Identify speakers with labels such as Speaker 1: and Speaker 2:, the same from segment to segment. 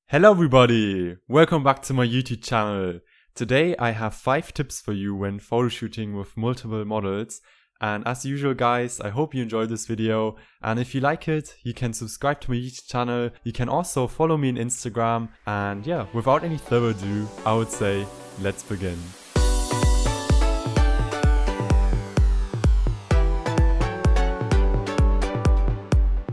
Speaker 1: Hello everybody! Welcome back to my YouTube channel. Today I have 5 tips for you when photoshooting with multiple models. And as usual guys, I hope you enjoyed this video, and if you like it, you can subscribe to my YouTube channel. You can also follow me on Instagram, and yeah, without any further ado, I would say, let's begin.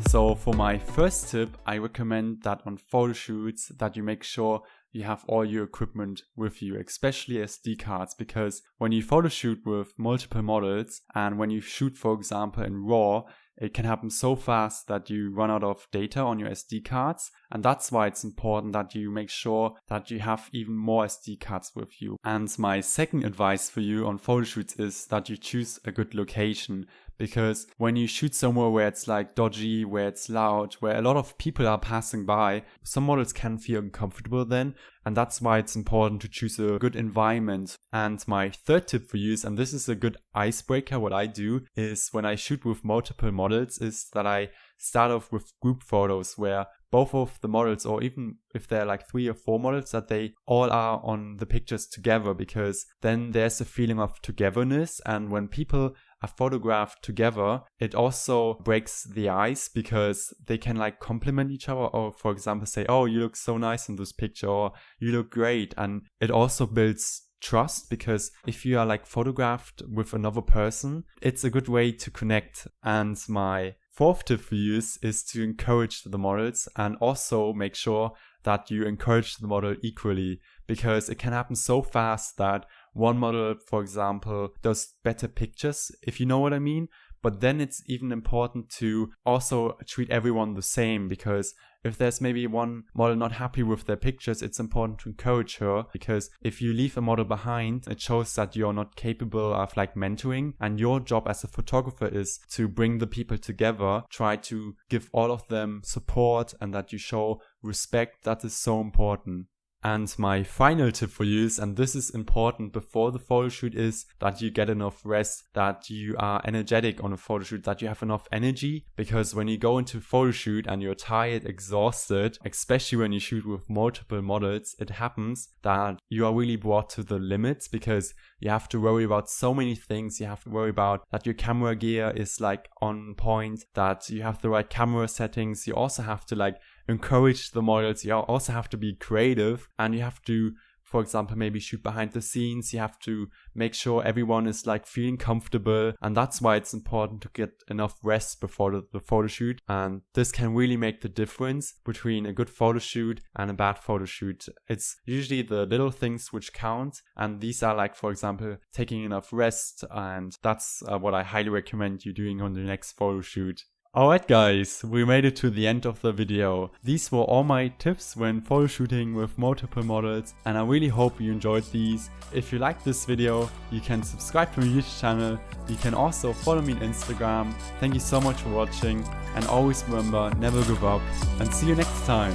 Speaker 1: So for my first tip, I recommend that on photo shoots that you make sure you have all your equipment with you, especially SD cards, because when you photo shoot with multiple models and when you shoot, for example, in RAW, it can happen so fast that you run out of data on your SD cards, and that's why it's important that you make sure that you have even more SD cards with you. And my second advice for you on photo shoots is that you choose a good location, because when you shoot somewhere where it's like dodgy, where it's loud, where a lot of people are passing by, some models can feel uncomfortable then, and that's why it's important to choose a good environment. And my third tip for you is, and this is a good icebreaker, what I do is when I shoot with multiple models is that I start off with group photos where both of the models, or even if there are like 3 or 4 models, that they all are on the pictures together, because then there's a feeling of togetherness, and when people are photographed together, it also breaks the ice because they can like compliment each other, or for example say, oh, you look so nice in this picture, or you look great. And it also builds trust, because if you are like photographed with another person, it's a good way to connect. And my fourth tip for you is to encourage the models, and also make sure that you encourage the model equally, because it can happen so fast that one model, for example, does better pictures, if you know what I mean. But then it's even important to also treat everyone the same, because if there's maybe one model not happy with their pictures, it's important to encourage her, because if you leave a model behind, it shows that you're not capable of like mentoring, and your job as a photographer is to bring the people together, try to give all of them support, and that you show respect. That is so important. And my final tip for you is, and this is important before the photo shoot, is that you get enough rest, that you are energetic on a photo shoot, that you have enough energy, because when you go into a photo shoot and you're tired, exhausted, especially when you shoot with multiple models, it happens that you are really brought to the limits, because you have to worry about so many things. You have to worry about that your camera gear is like on point, that you have the right camera settings. You also have to like encourage the models. You also have to be creative, and you have to, for example, maybe shoot behind the scenes. You have to make sure everyone is like feeling comfortable, and that's why it's important to get enough rest before the photo shoot. And this can really make the difference between a good photo shoot and a bad photo shoot. It's usually the little things which count, and these are like, for example, taking enough rest, and that's what I highly recommend you doing on the next photo shoot. Alright guys, we made it to the end of the video. These were all my tips when photo shooting with multiple models, and I really hope you enjoyed these. If you liked this video, you can subscribe to my YouTube channel. You can also follow me on Instagram. Thank you so much for watching, and always remember, never give up, and see you next time.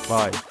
Speaker 1: Bye.